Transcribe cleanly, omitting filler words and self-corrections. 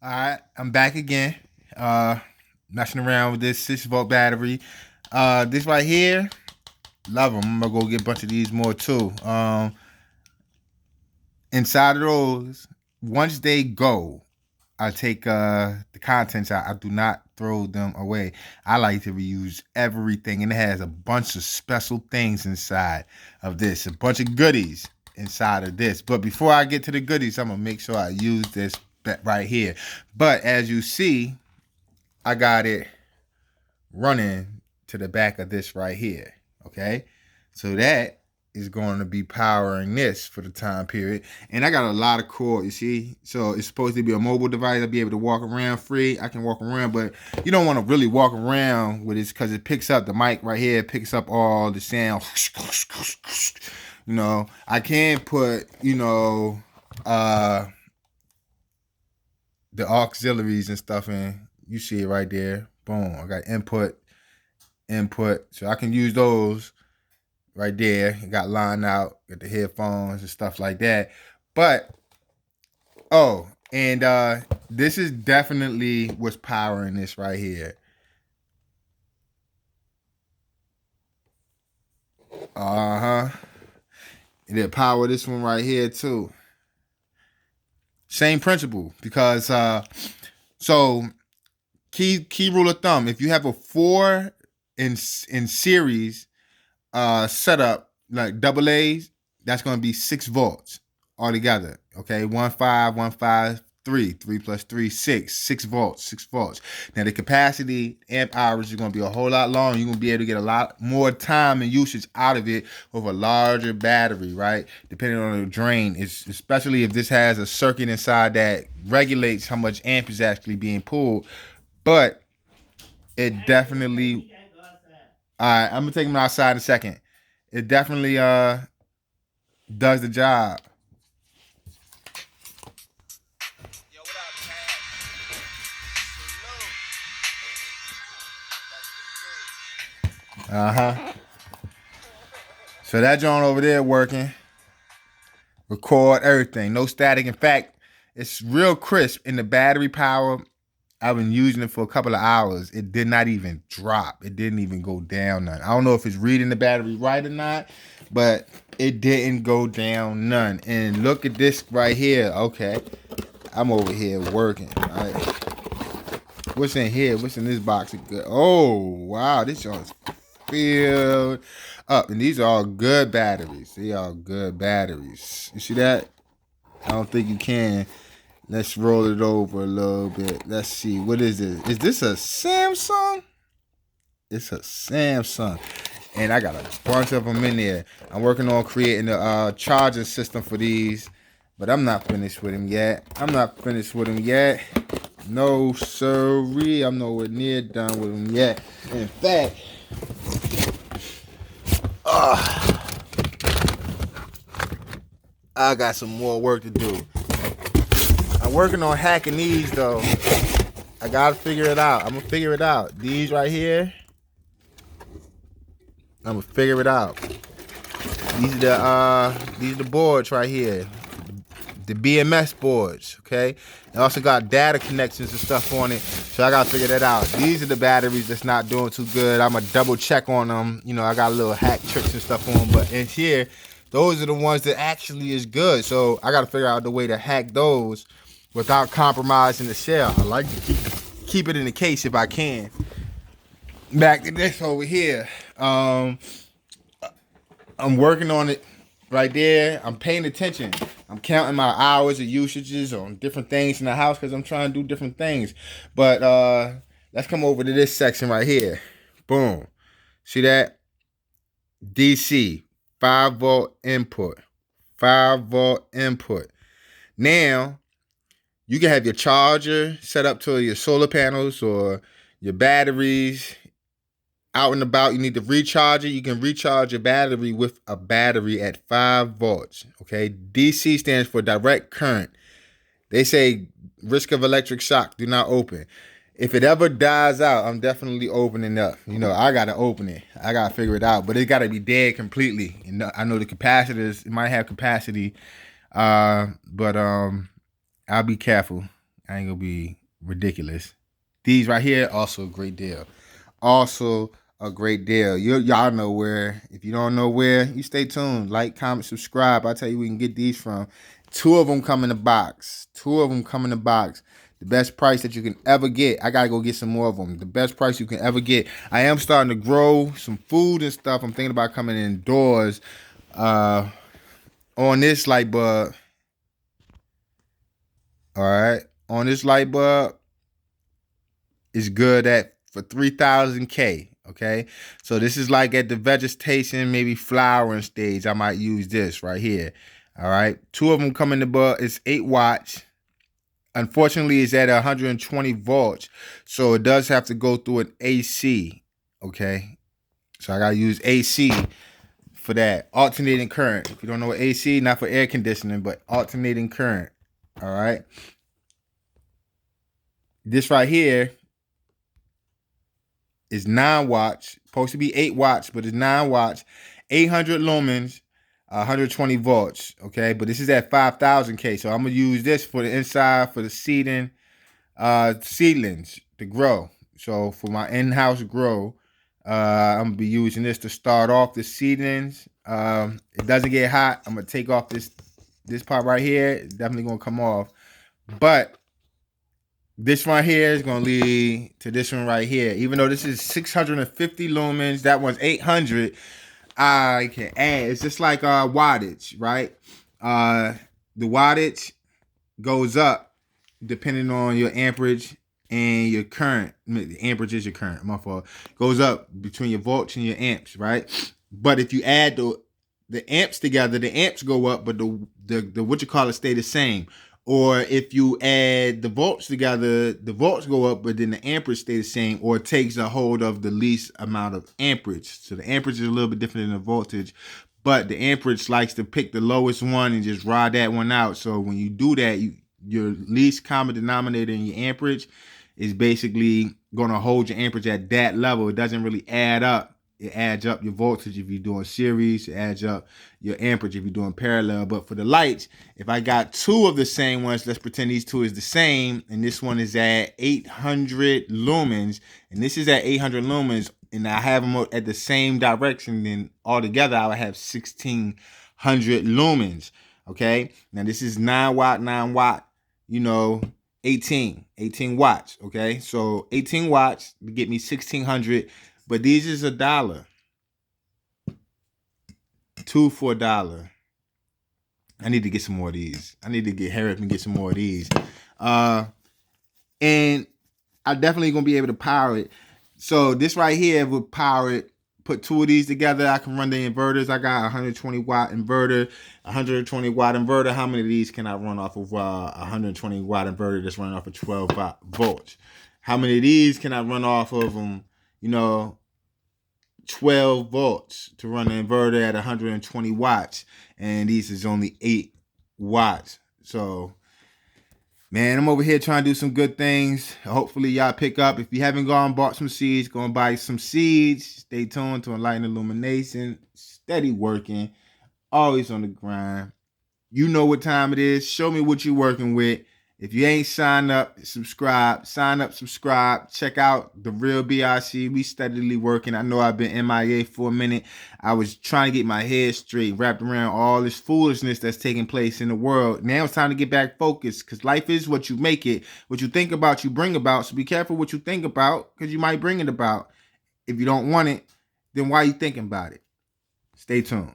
All right, I'm back again. Uh, Messing around with this 6 volt battery. This right here, love them. I'm gonna go get a bunch of these more too. Inside of those, once they go, I take the contents out. I do not throw them away. I like to reuse everything, and it has a bunch of special things inside of this, a bunch of goodies inside of this. But before I get to the goodies, I'm gonna make sure I use this right here. But as you see, I got it running to the back of this right here. Okay, so that is going to be powering this for the time period. And I got a lot of cord, you see. So it's supposed to be a mobile device. I'll be able to walk around free. I can walk around, but you don't want to really walk around with this because it picks up the mic right here. It picks up all the sound. I can put, the auxiliaries and stuff in. You see it right there. Boom. I got input. So I can use those right there. It got line out, got the headphones and stuff like that. But this is definitely what's powering this right here. Uh-huh. It'll power this one right here too. Same principle. Because so key rule of thumb, if you have a 4 in series setup, like double A's, that's going to be 6 volts altogether. Okay, 1 5 1 5 3 3 plus 3 6 volts. Now the capacity amp hours is going to be a whole lot longer. You're going to be able to get a lot more time and usage out of it with a larger battery, right? Depending on the drain, it's especially if this has a circuit inside that regulates how much amp is actually being pulled. But it definitely. All right, I'm gonna take them outside in a second. It definitely does the job. Uh-huh. So that joint over there working. Record everything. No static. In fact, it's real crisp. In the battery power, I've been using it for a couple of hours. It did not even drop. It didn't even go down none. I don't know if it's reading the battery right or not, but it didn't go down none. And look at this right here. Okay. I'm over here working. All right. What's in here? What's in this box? Oh, wow. This joint's filled up. And these are all good batteries. They are good batteries. You see that? I don't think you can. Let's roll it over a little bit. Let's see. What is this? Is this a Samsung? It's a Samsung. And I got a bunch of them in there. I'm working on creating a charging system for these. But I'm not finished with them yet. No, sirree. I'm nowhere near done with them yet. In fact, I got some more work to do. I'm working on hacking these though. I gotta figure it out. I'm gonna figure it out. These right here, I'm gonna figure it out. These are the boards right here. The BMS boards, okay? It also got data connections and stuff on it, so I gotta figure that out. These are the batteries that's not doing too good. I'm gonna double check on them. I got a little hack tricks and stuff on them, but in here, those are the ones that actually is good. So I gotta figure out the way to hack those without compromising the shell. I like to keep it in the case if I can. Back to this over here. I'm working on it right there. I'm paying attention. I'm counting my hours of usages on different things in the house because I'm trying to do different things. But let's come over to this section right here. Boom. See that? DC, 5 volt input. 5 volt input. Now, you can have your charger set up to your solar panels or your batteries out and about. You need to recharge it. You can recharge your battery with a battery at 5 volts. Okay. DC stands for direct current. They say risk of electric shock, do not open. If it ever dies out, I'm definitely opening up. I got to open it. I got to figure it out. But it got to be dead completely. I know the capacitors, it might have capacity. But I'll be careful. I ain't gonna be ridiculous. These right here, also a great deal. Also a great deal. Y'all know where. If you don't know where, you stay tuned. Like, comment, subscribe. I'll tell you we can get these from. 2 of them come in the box. 2 of them come in the box. The best price that you can ever get. I gotta go get some more of them. The best price you can ever get. I am starting to grow some food and stuff. I'm thinking about coming indoors. On this light bulb. All right. On this light bulb is good at for 3,000K. Okay. So this is like at the vegetation, maybe flowering stage. I might use this right here. All right. 2 of them come in the bulb. It's 8 watts. Unfortunately, it's at 120 volts. So it does have to go through an AC. Okay. So I got to use AC for that. Alternating current. If you don't know what AC, not for air conditioning, but alternating current. All right. This right here is 9 watts. Supposed to be 8 watts, but it's 9 watts. 800 lumens, 120 volts. Okay, but this is at 5,000K. So I'm gonna use this for the inside for the seedlings to grow. So for my in-house grow, I'm gonna be using this to start off the seedlings. It doesn't get hot. I'm gonna take off this part right here. It's definitely gonna come off, but this one here is going to lead to this one right here. Even though this is 650 lumens, that one's 800. I can add. It's just like wattage, right? The wattage goes up depending on your amperage and your current. The amperage is your current. My fault. Goes up between your volts and your amps, right? But if you add the amps together, the amps go up, but the what you call it stay the same. Or if you add the volts together, the volts go up, but then the amperage stay the same, or it takes a hold of the least amount of amperage. So the amperage is a little bit different than the voltage, but the amperage likes to pick the lowest one and just ride that one out. So when you do that, your least common denominator in your amperage is basically going to hold your amperage at that level. It doesn't really add up. It adds up your voltage if you're doing series. It adds up your amperage if you're doing parallel. But for the lights, if I got 2 of the same ones, let's pretend these 2 is the same, and this one is at 800 lumens, and this is at 800 lumens, and I have them at the same direction, then altogether I would have 1,600 lumens. Okay, now this is 9 watt, 18 watts. Okay, so 18 watts to get me 1,600. But these is $1. 2 for $1. I need to get some more of these. I need to hurry up and get some more of these. And I definitely gonna be able to power it. So this right here would power it. Put 2 of these together. I can run the inverters. I got a 120 watt inverter. 120 watt inverter. How many of these can I run off of a 120 watt inverter that's running off of 12 volts? How many of these can I run off of them? 12 volts to run the inverter at 120 watts, and these is only 8 watts. So man, I'm over here trying to do some good things. Hopefully y'all pick up. If you haven't bought some seeds, go and buy some seeds. Stay tuned to Enlightened Illumination. Steady working, always on the grind. You know what time it is. Show me what you're working with. If you ain't signed up, subscribe. Sign up, subscribe. Check out The Real BRC. We steadily working. I know I've been MIA for a minute. I was trying to get my head straight, wrapped around all this foolishness that's taking place in the world. Now it's time to get back focused, because life is what you make it. What you think about, you bring about. So be careful what you think about, because you might bring it about. If you don't want it, then why are you thinking about it? Stay tuned.